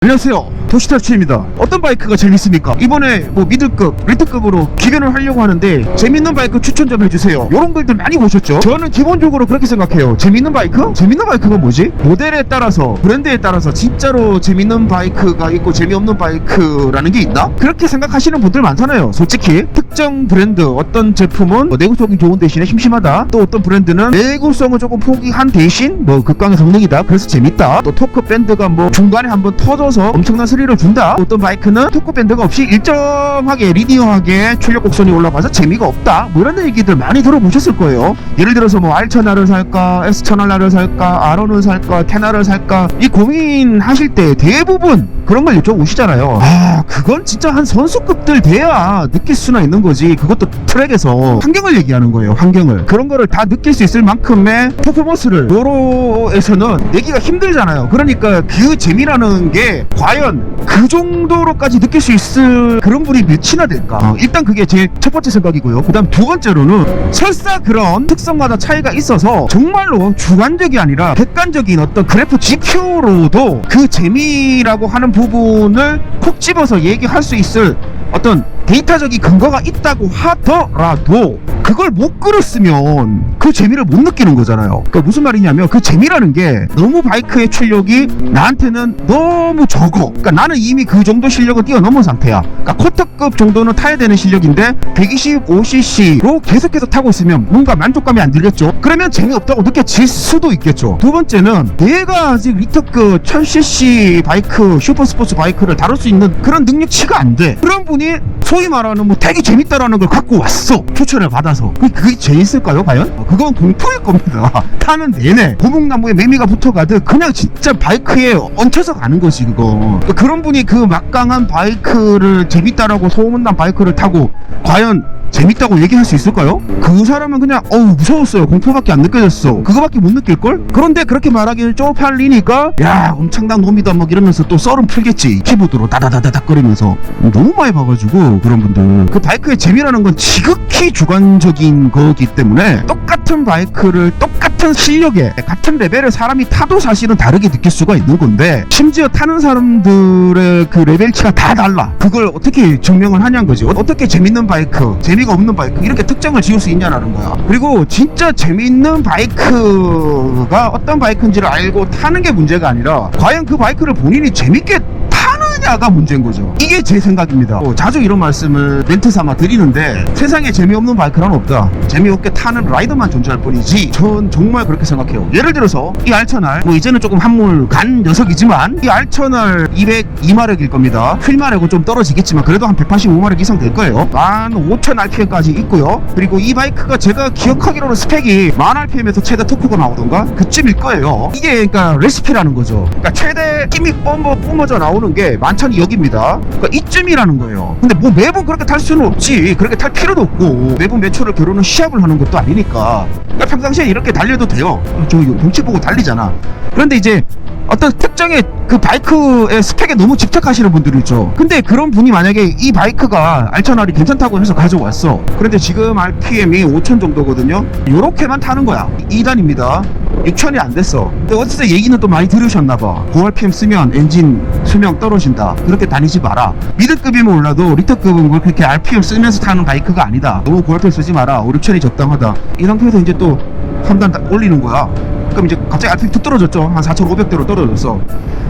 안녕하세요, 도시타치입니다. 어떤 바이크가 재밌습니까? 이번에 뭐 미들급, 리트급으로 기변을 하려고 하는데 재밌는 바이크 추천 좀 해주세요. 이런 글들 많이 보셨죠? 저는 기본적으로 그렇게 생각해요. 재밌는 바이크? 재밌는 바이크가 뭐지? 모델에 따라서, 브랜드에 따라서 진짜로 재밌는 바이크가 있고 재미없는 바이크라는 게 있나? 그렇게 생각하시는 분들 많잖아요. 솔직히 특정 브랜드, 어떤 제품은 뭐 내구성이 좋은 대신에 심심하다, 또 어떤 브랜드는 내구성을 조금 포기한 대신 뭐 극강의 성능이다, 그래서 재밌다, 또 토크 밴드가 뭐 중간에 한번 터져 엄청난 스릴을 준다, 어떤 바이크는 토크 밴드가 없이 일정하게 리니어하게 출력 곡선이 올라가서 재미가 없다, 뭐 이런 얘기들 많이 들어보셨을 거예요. 예를 들어서 뭐 R1000R을 살까, S1000R을 살까, R1을 살까, 10R을 살까, 이 고민하실 때 대부분 그런 걸 여쭤보시잖아요. 아, 그건 진짜 한 선수급들 돼야 느낄 수나 있는 거지. 그것도 트랙에서 환경을 얘기하는 거예요. 환경을, 그런 거를 다 느낄 수 있을 만큼의 퍼포먼스를 도로에서는 내기가 힘들잖아요. 그러니까 그 재미라는 게 과연 그 정도로까지 느낄 수 있을 그런 분이 몇이나 될까? 일단 그게 제 첫 번째 생각이고요. 그 다음 두 번째로는 설사 그런 특성마다 차이가 있어서 정말로 주관적이 아니라 객관적인 어떤 그래프 지표로도 그 재미라고 하는 부분을 콕 집어서 얘기할 수 있을 어떤 데이터적인 근거가 있다고 하더라도 그걸 못 끌었으면 그 재미를 못 느끼는 거잖아요. 그러니까 무슨 말이냐면, 그 재미라는 게 너무 바이크의 출력이 나한테는 너무 적어. 그러니까 나는 이미 그 정도 실력을 뛰어넘은 상태야. 그러니까 쿼터급 정도는 타야 되는 실력인데 125cc로 계속해서 타고 있으면 뭔가 만족감이 안 들겠죠. 그러면 재미없다고 느껴질 수도 있겠죠. 두 번째는 내가 아직 리터급 1000cc 바이크, 슈퍼스포츠 바이크를 다룰 수 있는 그런 능력치가 안 돼. 그런 분이 소위 말하는 뭐 되게 재밌다라는 걸 갖고 왔어, 추천을 받아서. 그게 재밌을까요 과연? 그건 공포일 겁니다. 타는 내내 고목나무에 매미가 붙어가듯 그냥 진짜 바이크에 얹혀서 가는 거지 그거. 그러니까 그런 분이 그 막강한 바이크를, 재밌다라고 소문난 바이크를 타고 과연 재밌다고 얘기할 수 있을까요? 그 사람은 그냥 무서웠어요, 공포밖에 안 느껴졌어, 그거밖에 못 느낄걸? 그런데 그렇게 말하기는 쪽팔리니까 야 엄청난 놈이다 막 이러면서 또 썰은 풀겠지, 키보드로 다다다다닥 거리면서. 너무 많이 봐가지고 그런 분들. 그 바이크의 재미라는 건 지극히 주관적인 거기 때문에 똑같은 바이크를 똑같은 실력에 같은 레벨의 사람이 타도 사실은 다르게 느낄 수가 있는 건데, 심지어 타는 사람들의 그 레벨치가 다 달라. 그걸 어떻게 증명을 하냐는 거지. 어떻게 재밌는 바이크, 재미가 없는 바이크 이렇게 특정을 지을 수 있냐라는 거야. 그리고 진짜 재미있는 바이크가 어떤 바이크인지를 알고 타는 게 문제가 아니라 과연 그 바이크를 본인이 재밌게 타느냐가 문제인 거죠. 이게 제 생각입니다. 자주 이런 말씀을 멘트 삼아 드리는데, 세상에 재미없는 바이크란 없다. 재미없게 타는 라이더만 존재할 뿐이지. 전 정말 그렇게 생각해요. 예를 들어서 이 R1000R, 뭐 이제는 조금 한물 간 녀석이지만 이 R1000R 202마력일 겁니다. 휠마력은 좀 떨어지겠지만 그래도 한 185마력 이상 될 거예요. 15,000rpm까지 있고요. 그리고 이 바이크가 제가 기억하기로는 스펙이 10,000rpm에서 최대 토크가 나오던가 그쯤일 거예요. 이게 그러니까 레시피라는 거죠. 그러니까 최대 힘이 뿜어져 나오는 게 11,000이 여기입니다. 그러니까 이쯤이라는 거예요. 근데 뭐 매번 그렇게 탈 수는 없지. 그렇게 탈 필요도 없고 매번 몇 초를 겨루는 시합을 하는 것도 아니니까. 그러니까 평상시에 이렇게 달려도 돼요. 저 눈치 보고 달리잖아. 그런데 이제 어떤 특정의 그 바이크의 스펙에 너무 집착하시는 분들이 있죠. 근데 그런 분이 만약에 이 바이크가 R1000R이 괜찮다고 해서 가져왔어. 그런데 지금 RPM이 5,000 정도거든요. 요렇게만 타는 거야. 2단입니다 6,000이 안 됐어. 근데 어디서 얘기는 또 많이 들으셨나봐. 고RPM 쓰면 엔진 수명 떨어진다, 그렇게 다니지 마라. 미드급이면 몰라도 리터급은 뭐 그렇게 RPM 쓰면서 타는 바이크가 아니다. 너무 고RPM 쓰지 마라, 5, 6,000이 적당하다. 이 상태에서 이제 또 3단 올리는 거야. 그럼 이제 갑자기 RPM 툭 떨어졌죠. 한 4,500대로 떨어졌어.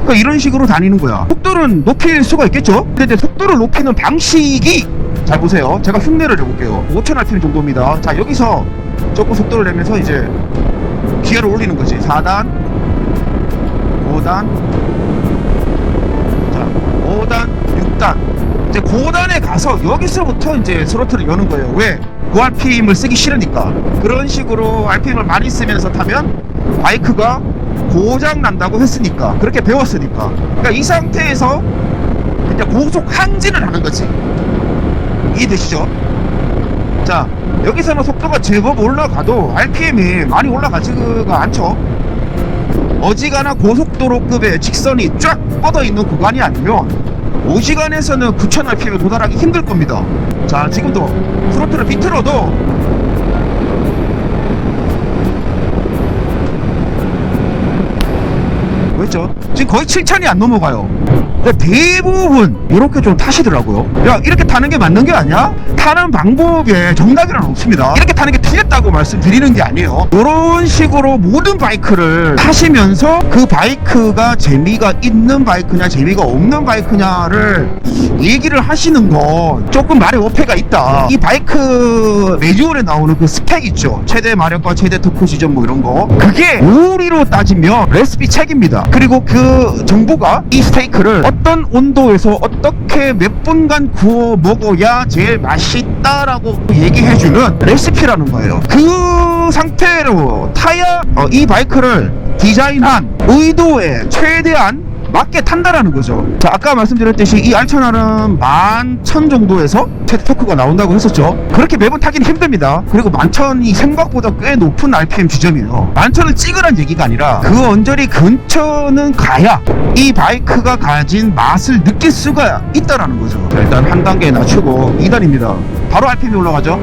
그러니까 이런 식으로 다니는 거야. 속도는 높일 수가 있겠죠. 근데 속도를 높이는 방식이, 잘 보세요. 제가 흉내를 내볼게요. 5,000rpm 정도입니다. 자, 여기서 조금 속도를 내면서 이제 기어를 올리는 거지. 4단, 5단, 자, 5단, 6단. 이제 고단에 가서 여기서부터 이제 스로틀을 여는 거예요. 왜? 고RPM을 쓰기 싫으니까. 그런 식으로 RPM을 많이 쓰면서 타면 바이크가 고장 난다고 했으니까, 그렇게 배웠으니까. 그러니까 이 상태에서 이제 고속 항진을 하는 거지. 이해되시죠? 자, 여기서는 속도가 제법 올라가도 RPM이 많이 올라가지가 않죠. 어지간한 고속도로급의 직선이 쫙 뻗어있는 구간이 아니면 5시간에서는 9,000rpm에 도달하기 힘들 겁니다. 자, 지금도 스로틀을 비틀어도 그렇죠? 지금 거의 7천이 안 넘어가요. 근데 대부분 이렇게 좀 타시더라고요. 야, 이렇게 타는 게 맞는 게 아니야? 타는 방법에 정답이란 없습니다. 이렇게 타는 게 틀렸다고 말씀드리는 게 아니에요. 이런 식으로 모든 바이크를 타시면서 그 바이크가 재미가 있는 바이크냐 재미가 없는 바이크냐를 얘기를 하시는 건 조금 말에 어폐가 있다. 이 바이크 매뉴얼에 나오는 그 스펙 있죠. 최대 마력과 최대 토크 지점 뭐 이런 거, 그게 우리로 따지면 레시피 책입니다. 그리고 그 정보가 이 스테이크를 어떤 온도에서 어떻게 몇 분간 구워 먹어야 제일 맛있다라고 얘기해주는 레시피라는 거예요. 그 상태로 타야 이 바이크를 디자인한 의도에 최대한 맞게 탄다라는 거죠. 자, 아까 말씀드렸듯이 이 알천알은 11,000 정도에서 최대 토크가 나온다고 했었죠. 그렇게 매번 타기는 힘듭니다. 그리고 11,000이 생각보다 꽤 높은 RPM 지점이에요. 11,000을 찍으란 얘기가 아니라 그 언저리 근처는 가야 이 바이크가 가진 맛을 느낄 수가 있다라는 거죠. 자, 일단 한 단계 낮추고 2단입니다. 바로 RPM이 올라가죠.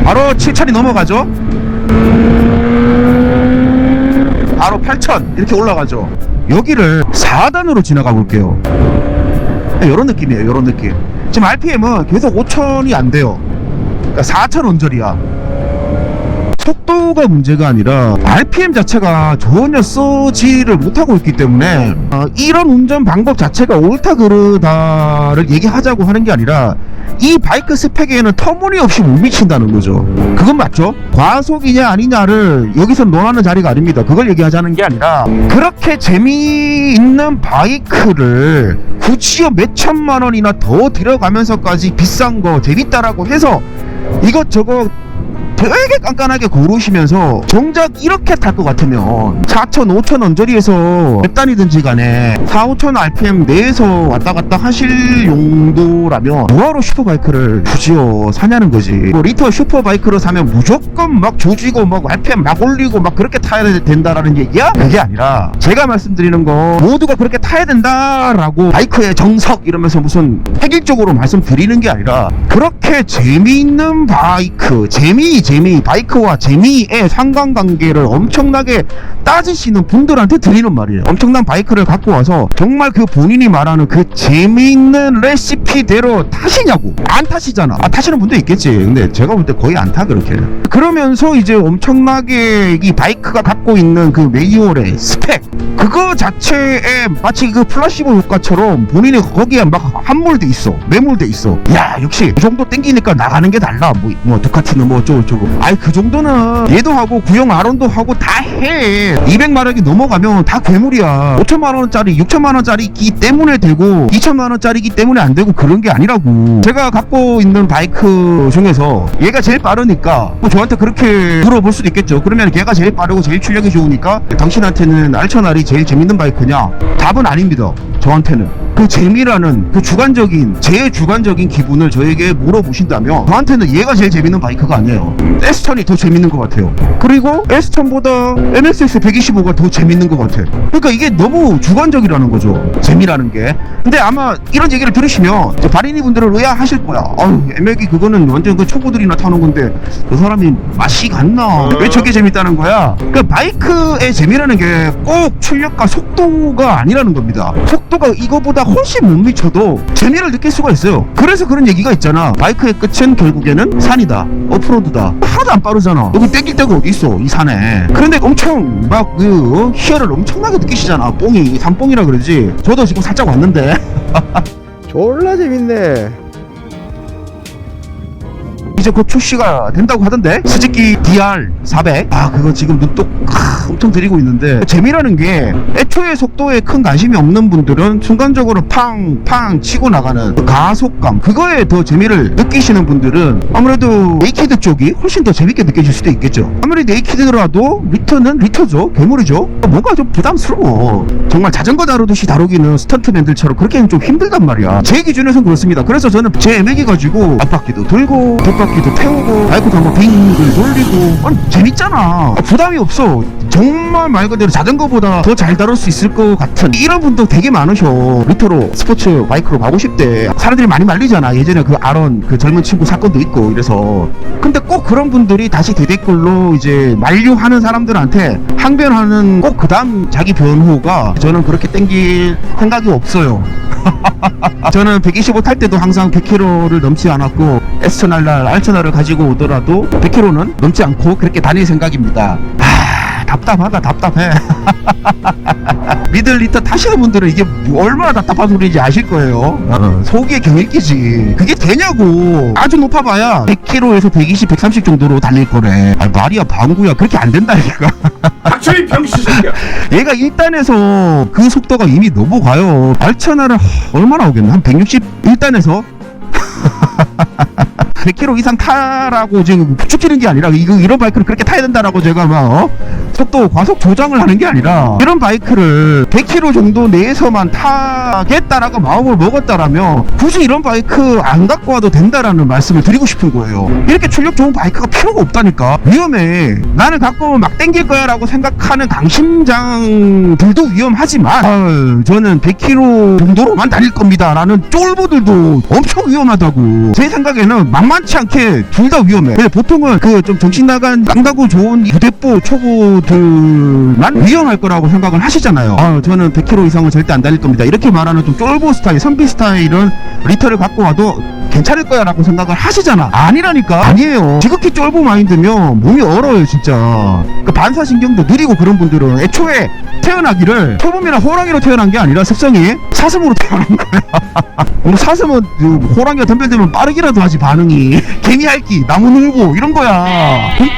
바로 7,000이 넘어가죠. 바로 8,000 이렇게 올라가죠. 여기를 4단으로 지나가 볼게요. 이런 느낌이에요. 이런 느낌. 지금 RPM은 계속 5,000이 안 돼요. 그러니까 4,000 언저리야. 속도가 문제가 아니라 RPM 자체가 전혀 쓰지를 못하고 있기 때문에 이런 운전 방법 자체가 옳다 그르다를 얘기하자고 하는 게 아니라 이 바이크 스펙에는 터무니없이 못 미친다는 거죠. 그건 맞죠? 과속이냐 아니냐를 여기서 논하는 자리가 아닙니다. 그걸 얘기하자는 게 아니라 그렇게 재미있는 바이크를 굳이요 몇 천만 원이나 더 들어가면서까지 비싼 거 재밌다라고 해서 이것저것 되게 깐깐하게 고르시면서 정작 이렇게 탈 것 같으면 4,000, 5,000 언저리에서 몇 단이든지 간에 4, 5,000 RPM 내에서 왔다 갔다 하실 용도라면 뭐하러 슈퍼바이크를 굳이요 사냐는 거지. 뭐 리터 슈퍼바이크로 사면 무조건 막 조지고 막 RPM 막 올리고 막 그렇게 타야 된다라는 얘기야? 그게 아니라 제가 말씀드리는 거 모두가 그렇게 타야 된다라고 바이크의 정석 이러면서 무슨 획일적으로 말씀드리는 게 아니라 그렇게 재미있는 바이크, 바이크와 재미의 상관관계를 엄청나게 따지시는 분들한테 드리는 말이에요. 엄청난 바이크를 갖고 와서 정말 그 본인이 말하는 그 재미있는 레시피대로 타시냐고. 안 타시잖아. 타시는 분도 있겠지. 근데 제가 볼 때 거의 안 타 그렇게. 그러면서 이제 엄청나게 이 바이크가 갖고 있는 그 매뉴얼의 스펙, 그거 자체에 마치 그 플라시보 효과처럼 본인이 거기에 막 함몰돼 있어. 매몰돼 있어. 야, 역시 이 정도 땡기니까 나가는 게 달라. 뭐 두카티는 뭐 저거. 아이, 그 정도는 얘도 하고 구형 아론도 하고 다 해. 200마력이 넘어가면 다 괴물이야. 5천만원짜리 6천만원짜리이기 때문에 되고 2천만원짜리이기 때문에 안 되고 그런 게 아니라고. 제가 갖고 있는 바이크 중에서 얘가 제일 빠르니까 뭐 저한테 그렇게 물어볼 수도 있겠죠. 그러면 걔가 제일 빠르고 제일 출력이 좋으니까 당신한테는 알천알이 제일 재밌는 바이크냐? 답은 아닙니다. 저한테는 그 재미라는 그 제 주관적인 기분을 저에게 물어보신다면 저한테는 얘가 제일 재밌는 바이크가 아니에요. S1000이 더 재밌는 것 같아요. 그리고 S1000보다 MSX 125가 더 재밌는 것 같아. 그러니까 이게 너무 주관적이라는 거죠, 재미라는 게. 근데 아마 이런 얘기를 들으시면 바리니 분들은 의아하실 거야. MLG 그거는 완전 그 초보들이나 타는 건데 그 사람이 맛이 갔나? 왜 저게 재밌다는 거야? 그러니까 바이크의 재미라는 게 꼭 출력과 속도가 아니라는 겁니다. 속도가 이거보다 훨씬 못 미쳐도 재미를 느낄 수가 있어요. 그래서 그런 얘기가 있잖아. 바이크의 끝은 결국에는 산이다, 오프로드다. 하나도 안 빠르잖아. 여기 땡길 데가 어디 있어, 이 산에. 그런데 엄청 막 희열을 엄청나게 느끼시잖아. 산뽕이라 그러지. 저도 지금 살짝 왔는데 졸라 재밌네. 이제 곧 출시가 된다고 하던데, 스즈키 DR400. 그거 지금 눈독 엄청 들이고 있는데, 재미라는 게 애초에 속도에 큰 관심이 없는 분들은 순간적으로 팡팡 치고 나가는 그 가속감, 그거에 더 재미를 느끼시는 분들은 아무래도 네이키드 쪽이 훨씬 더 재밌게 느껴질 수도 있겠죠. 아무리 네이키드라도 리터는 리터죠. 괴물이죠. 뭔가 좀 부담스러워. 정말 자전거 다루듯이 다루기는 스턴트맨들처럼 그렇게는 좀 힘들단 말이야. 제 기준에선 그렇습니다. 그래서 저는 제 MLG 가지고 앞바퀴도 돌고 뒷바퀴도 태우고 바이크도 한번 빙글 돌리고 재밌잖아. 부담이 없어. 정말 말 그대로 자전거보다 더 잘 다룰 수 있을 것 같은 이런 분도 되게 많으셔. 리터로 스포츠 바이크로 가고 싶대. 사람들이 많이 말리잖아. 예전에 그 아론 그 젊은 친구 사건도 있고 이래서. 근데 꼭 그런 분들이 다시 대댓글로 이제 만류하는 사람들한테 항변하는 꼭 그 다음 자기 변호가 저는 그렇게 땡길 생각이 없어요. 저는 125 탈 때도 항상 100km를 넘지 않았고 에스터날날 알차나를 가지고 오더라도 100km는 넘지 않고 그렇게 다닐 생각입니다. 답답하다. 답답해. 미들리터 타시는 분들은 이게 얼마나 답답한 소리인지 아실 거예요. 속이 경일기지. 그게 되냐고. 아주 높아봐야 100km에서 120, 130 정도로 달릴 거래. 말이야 방구야. 그렇게 안 된다니까. 닥쳐이 병신 새끼야. 얘가 1단에서 그 속도가 이미 넘어가요. 알차나를 얼마나 오겠나? 한 160 1단에서 100km 이상 타라고 지금 부추기는 게 아니라 이런 바이크를 그렇게 타야 된다라고 제가 막 속도 과속 조장을 하는 게 아니라 이런 바이크를 100km 정도 내에서만 타겠다라고 마음을 먹었다라면 굳이 이런 바이크 안 갖고 와도 된다라는 말씀을 드리고 싶은 거예요. 이렇게 출력 좋은 바이크가 필요가 없다니까. 위험해. 나는 갖고 오면 막 땡길 거야 라고 생각하는 강심장들도 위험하지만 저는 100km 정도로만 다닐 겁니다 라는 쫄보들도 엄청 위험하다고. 제 생각에는 만만치 않게 둘 다 위험해. 근데 보통은 그 좀 정신 나간 깡다구 좋은 부대뽀 초보들만 위험할 거라고 생각을 하시잖아요. 저는 100km 이상은 절대 안 달릴 겁니다. 이렇게 말하는 좀 쫄보 스타일, 선비 스타일은 리터를 갖고 와도 괜찮을 거야 라고 생각을 하시잖아. 아니라니까. 아니에요. 지극히 쫄보 마인드면 몸이 얼어요 진짜. 그 반사신경도 느리고 그런 분들은 애초에 태어나기를 초범이나 호랑이로 태어난 게 아니라 습성이 사슴으로 태어난 거야. 사슴은 호랑이가 덤벼들면 빠르기라도 하지 반응이. 개미핥기, 나무 늘고 이런 거야.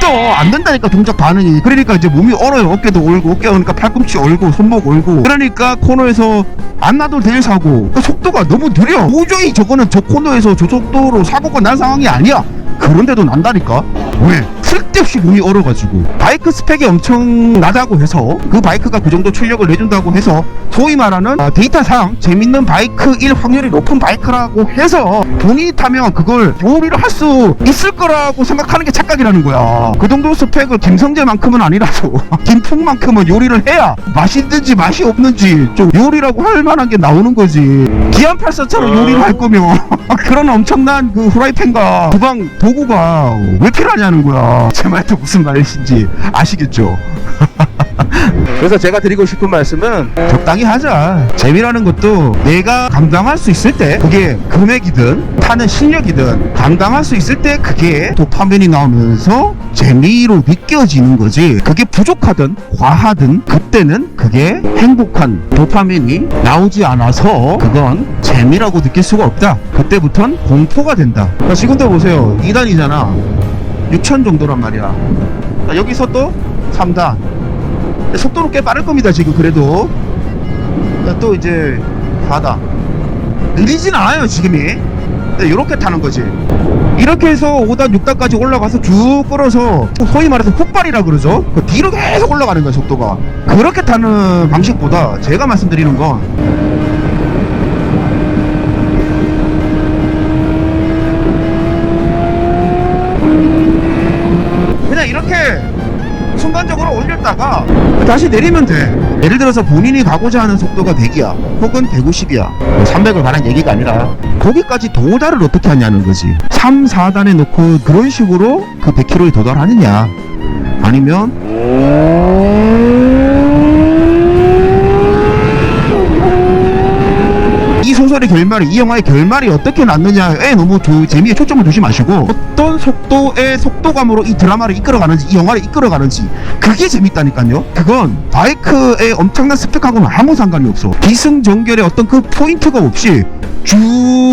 또 안 된다니까 동작 반응이. 그러니까 이제 몸이 얼어요. 어깨도 얼고, 어깨 오니까 팔꿈치 얼고, 손목 얼고. 그러니까 코너에서 안 놔도 될 사고. 그 속도가 너무 느려. 도저히 저거는 저 코너에서 저 속도로 사고가 난 상황이 아니야. 그런데도 난다니까. 왜? 쓸데없이 몸이 얼어가지고. 바이크 스펙이 엄청 나다고 해서 그 바이크가 그 정도 출력을 내준다고 해서 소위 말하는 데이터상 재밌는 바이크일 확률이 높은 바이크라고 해서 본인이 타면 그걸 요리를 할 수 있을 거라고 생각하는 게 착각이라는 거야. 그 정도 스펙을 김성재만큼은 아니라도 김풍만큼은 요리를 해야 맛있는지 맛이 없는지 좀 요리라고 할 만한 게 나오는 거지. 기안84처럼 요리를 할 거면 그런 엄청난 그 후라이팬과 주방 도구가 왜 필요하냐는 거야. 제 말도 무슨 말이신지 아시겠죠? 그래서 제가 드리고 싶은 말씀은 적당히 하자. 재미라는 것도 내가 감당할 수 있을 때, 그게 금액이든 타는 실력이든 감당할 수 있을 때 그게 도파민이 나오면서 재미로 느껴지는 거지. 그게 부족하든 과하든 그때는 그게 행복한 도파민이 나오지 않아서 그건 재미라고 느낄 수가 없다. 그때부턴 공포가 된다. 지금도 보세요. 2단이잖아 6,000 정도란 말이야. 여기서 또 3단. 속도는 꽤 빠를 겁니다 지금. 그래도 또 이제 4단. 느리진 않아요 지금이. 이렇게 타는 거지. 이렇게 해서 5단 6단까지 올라가서 쭉 끌어서 소위 말해서 훅발이라 그러죠. 그 뒤로 계속 올라가는 거야 속도가. 그렇게 타는 방식보다 제가 말씀드리는 건 그냥 이렇게 순간적으로 올렸다가 다시 내리면 돼. 예를 들어서 본인이 가고자 하는 속도가 100이야 혹은 150이야 300을 말한 얘기가 아니라 거기까지 도달을 어떻게 하냐는 거지. 3, 4단에 놓고 그런 식으로 그 100km에 도달하느냐, 아니면 이 소설의 결말이, 이 영화의 결말이 어떻게 났느냐에 너무 재미에 초점을 두지 마시고 어떤 속도의 속도감으로 이 드라마를 이끌어가는지, 이 영화를 이끌어가는지, 그게 재밌다니까요. 그건 바이크의 엄청난 스펙하고는 아무 상관이 없어. 기승전결의 어떤 그 포인트가 없이 쭉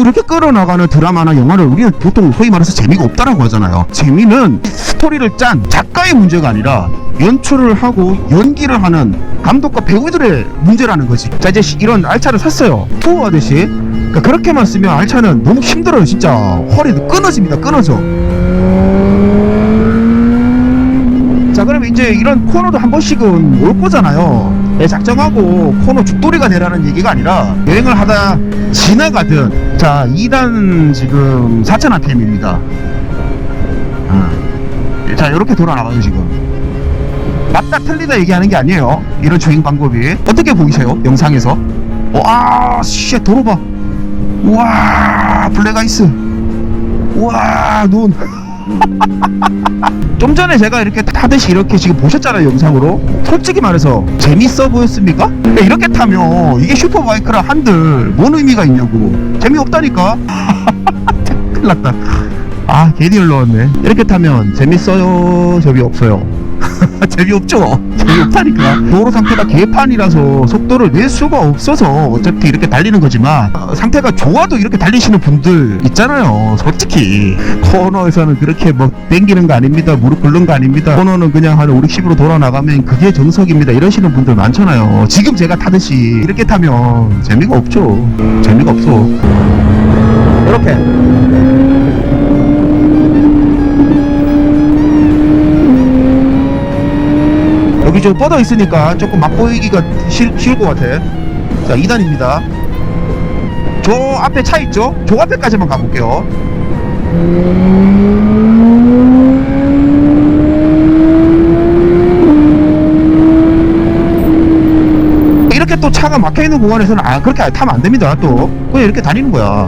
이렇게 끌어나가는 드라마나 영화를 우리는 보통 소위 말해서 재미가 없다라고 하잖아요. 재미는 스토리를 짠 작가의 문제가 아니라 연출을 하고 연기를 하는 감독과 배우들의 문제라는 거지. 자, 이제 이런 알차를 샀어요. 투어 하듯이. 그러니까 그렇게만 쓰면 알차는 너무 힘들어요 진짜. 허리 끊어집니다. 끊어져. 자, 그러면 이제 이런 코너도 한 번씩은 올 거잖아요. 작정하고 코너 죽돌이가 되라는 얘기가 아니라 여행을 하다 지나가든. 자, 2단 지금 4,000rpm입니다. 자, 이렇게 돌아나가요 지금. 맞다 틀리다 얘기하는 게 아니에요. 이런 주행 방법이 어떻게 보이세요? 영상에서. 와, 씨, 도로 봐. 우와, 블랙아이스. 우와, 눈. 좀 전에 제가 이렇게 타듯이 이렇게 지금 보셨잖아요, 영상으로. 솔직히 말해서 재밌어 보였습니까? 이렇게 타면 이게 슈퍼바이크라 한들 뭔 의미가 있냐고. 재미없다니까. 큰일 났다. 아, 괜히 흘러왔네. 이렇게 타면 재밌어요, 재미없어요? 재미없죠? 재미없다니까. 도로 상태가 개판이라서 속도를 낼 수가 없어서 어차피 이렇게 달리는 거지만, 상태가 좋아도 이렇게 달리시는 분들 있잖아요. 솔직히 코너에서는 그렇게 뭐 땡기는 거 아닙니다, 무릎 꿇는 거 아닙니다, 코너는 그냥 한 5, 60으로 돌아 나가면 그게 정석입니다, 이러시는 분들 많잖아요. 지금 제가 타듯이 이렇게 타면 재미가 없죠. 재미가 없어. 이렇게 여기 좀 뻗어 있으니까 조금 맛보이기가 쉬울 것 같아. 자, 2단입니다. 저 앞에 차 있죠? 저 앞에까지만 가볼게요. 이렇게 또 차가 막혀있는 구간에서는 그렇게 타면 안 됩니다. 또 그냥 이렇게 다니는 거야.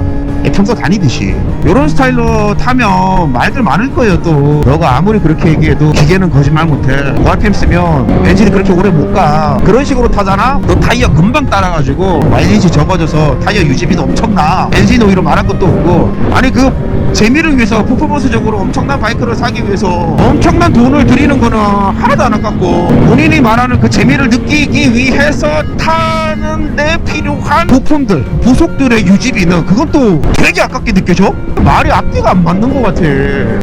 평소 다니듯이. 요런 스타일로 타면 말들 많을 거예요. 또 너가 아무리 그렇게 얘기해도 기계는 거짓말 못해, RPM 쓰면 엔진이 그렇게 오래 못가, 그런 식으로 타잖아. 너 타이어 금방 따라가지고 마일리지 적어져서 타이어 유지비도 엄청나. 엔진 오일은 말할 것도 없고. 아니 그 재미를 위해서 퍼포먼스적으로 엄청난 바이크를 사기 위해서 엄청난 돈을 들이는 거는 하나도 안 아깝고, 본인이 말하는 그 재미를 느끼기 위해서 타는데 필요한 부품들, 부속들의 유지비는 그건 또 되게 아깝게 느껴져? 말이 앞뒤가 안 맞는 것 같아.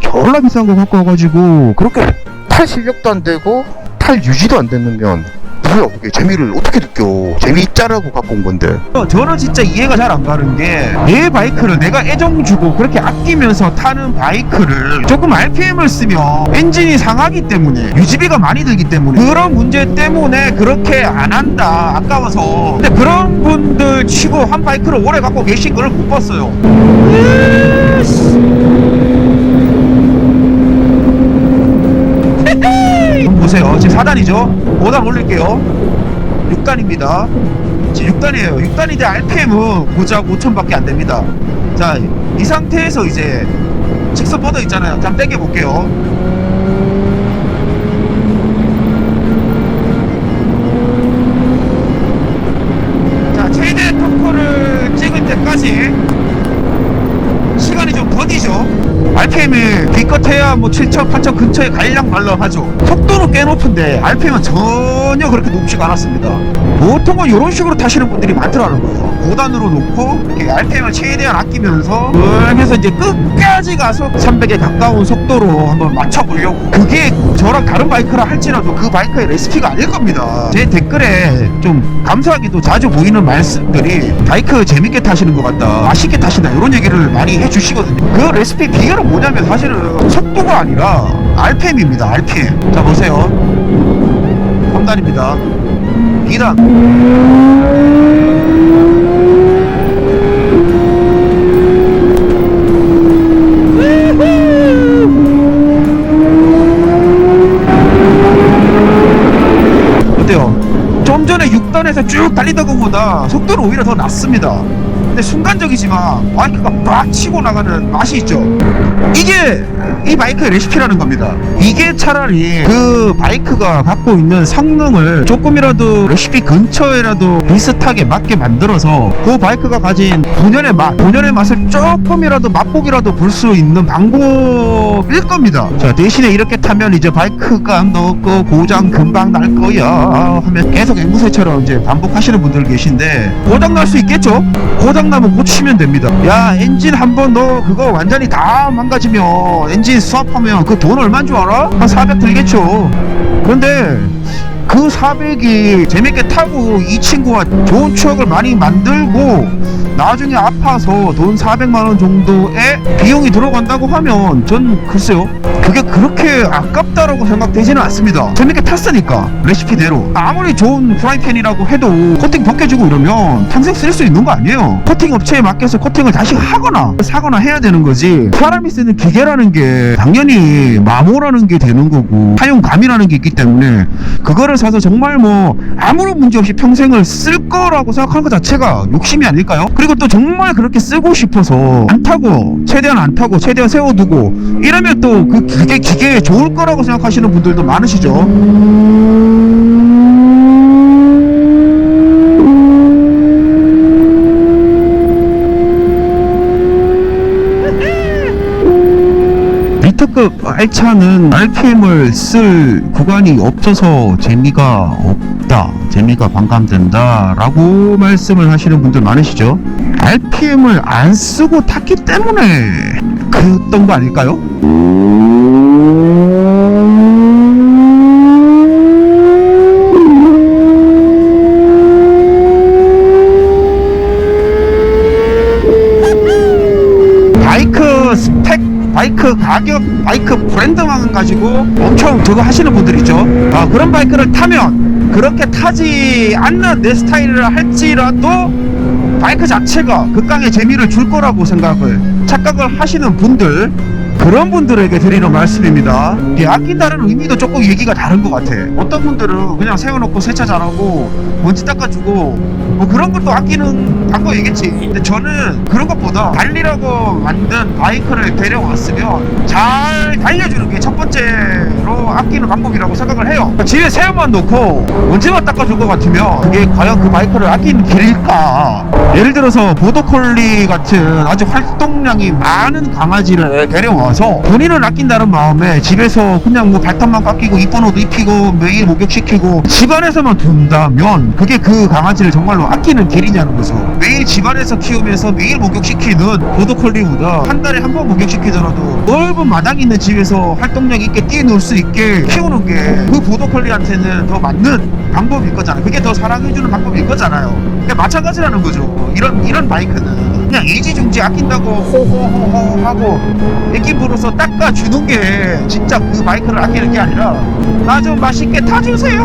졸라 비싼 거 갖고 와가지고 그렇게 탈 실력도 안 되고 탈 유지도 안 됐으면 뭐야, 그게 재미를 어떻게 느껴. 재미있자라고 갖고 온 건데. 저는 진짜 이해가 잘 안 가는 게, 내 바이크를 내가 애정 주고 그렇게 아끼면서 타는 바이크를 조금 RPM을 쓰면 엔진이 상하기 때문에, 유지비가 많이 들기 때문에, 그런 문제 때문에 그렇게 안 한다, 아까워서. 근데 그런 분들 치고 한 바이크를 오래 갖고 계신 걸 못 봤어요. 보세요. 지금 4단이죠? 5단 올릴게요. 6단입니다. 지금 6단이에요. 6단인데 RPM은 고작 5,000밖에 안 됩니다. 자, 이 상태에서 이제 직선 뻗어 있잖아요. 한번 당겨 볼게요. 자, 최대 토크를 찍을 때까지 시간이 좀 더디죠. RPM이 기껏해야 뭐 7,000, 8,000 근처에 갈랑말랑 하죠. 속도는 꽤 높은데 RPM은 전혀 그렇게 높지가 않았습니다. 보통은 이런 식으로 타시는 분들이 많더라는 거예요. 5단으로 놓고 이렇게 RPM을 최대한 아끼면서 그래서 이제 끝까지 가서 300에 가까운 속도로 한번 맞춰보려고. 그게 저랑 다른 바이크라 할지라도 그 바이크의 레시피가 아닐 겁니다. 제 댓글에 좀 감사하게도 자주 보이는 말씀들이 바이크 재밌게 타시는 것 같다, 맛있게 타신다, 이런 얘기를 많이 해주시거든요. 그 레시피 비결은 뭐냐면 사실은 속도가 아니라 RPM입니다. RPM. 자, 보세요. 3단입니다. 2단. 어때요? 좀 전에 6단에서 쭉 달리던 것보다 속도는 오히려 더 낮습니다. 근데 순간적이지만 바이크가 빡 치고 나가는 맛이 있죠. 이게 이 바이크의 레시피라는 겁니다. 이게 차라리 그 바이크가 갖고 있는 성능을 조금이라도 레시피 근처에라도 비슷하게 맞게 만들어서 그 바이크가 가진 본연의 맛을 조금이라도 맛보기라도 볼 수 있는 방법일 겁니다. 자, 대신에 이렇게 타면 이제 바이크가 너 거 고장 금방 날 거야 하면 계속 앵무새처럼 이제 반복하시는 분들 계신데, 고장 날 수 있겠죠? 고장 나면 고치면 됩니다. 야, 엔진 한번 너 그거 완전히 다 망가지면, 엔진 수압하면 그 돈 얼마인 줄 알아? 한 400 들겠죠. 그런데 그 400이 재밌게 타고 이 친구와 좋은 추억을 많이 만들고 나중에 아파서 돈 400만원 정도의 비용이 들어간다고 하면 전 글쎄요, 그게 그렇게 아깝다라고 생각되지는 않습니다. 재밌게 탔으니까 레시피대로. 아무리 좋은 프라이팬이라고 해도 코팅 벗겨지고 이러면 평생 쓸 수 있는 거 아니에요. 코팅 업체에 맡겨서 코팅을 다시 하거나 사거나 해야 되는 거지. 사람이 쓰는 기계라는 게 당연히 마모라는 게 되는 거고 사용감이라는 게 있기 때문에 그거를 사서 정말 뭐 아무런 문제 없이 평생을 쓸 거라고 생각하는 것 자체가 욕심이 아닐까요? 그리고 또 정말 그렇게 쓰고 싶어서 안 타고 최대한 안 타고 최대한 세워두고 이러면 또 그 기계에 좋을 거라고 생각하시는 분들도 많으시죠. 리터급 알차는 RPM을 쓸 구간이 없어서 재미가 없다, 재미가 반감된다 라고 말씀을 하시는 분들 많으시죠. RPM을 안 쓰고 탔기 때문에 그랬던 거 아닐까요? 바이크 스펙, 바이크 가격, 바이크 브랜드만 가지고 엄청 그거 하시는 분들 있죠. 그런 바이크를 타면 그렇게 타지 않는 내 스타일을 할지라도 바이크 자체가 극강의 재미를 줄 거라고 착각을 하시는 분들, 그런 분들에게 드리는 말씀입니다. 아낀다는 의미도 조금 얘기가 다른 것 같아. 어떤 분들은 그냥 세워놓고 세차 잘하고 먼지 닦아주고 뭐 그런 것도 아끼는 방법이겠지. 근데 저는 그런 것보다 달리라고 만든 바이크를 데려왔으면 잘 달려주는 게 첫 번째로 아끼는 방법이라고 생각을 해요. 집에 세워만 놓고 먼지만 닦아줄 것 같으면 그게 과연 그 바이크를 아끼는 길일까? 예를 들어서 보더콜리 같은 아주 활동량이 많은 강아지를 데려와서 본인을 아낀다는 마음에 집에서 그냥 뭐 발톱만 깎이고 이쁜 옷 입히고 매일 목욕시키고 집안에서만 둔다면 그게 그 강아지를 정말로 아끼는 길이냐는 거죠. 매일 집안에서 키우면서 매일 목욕시키는 보더콜리보다 한 달에 한 번 목욕시키더라도 넓은 마당 있는 집에서 활동력 있게 뛰어놀 수 있게 키우는 게 그 보더콜리한테는 더 맞는 방법일 거잖아요. 그게 더 사랑해주는 방법일 거잖아요. 그러니까 마찬가지라는 거죠. 이런 바이크는 그냥 애지중지 아낀다고 호호호호 하고 애기 불어서 닦아주는 게 진짜 그 바이크를 아끼는 게 아니라 나 좀 맛있게 타주세요.